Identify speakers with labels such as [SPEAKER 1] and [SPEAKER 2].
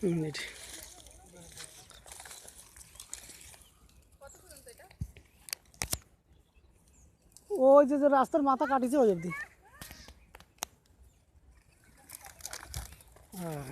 [SPEAKER 1] Minute. ওই যে রাস্তার মাথা কাটিছে ওই অবধি। হ্যাঁ।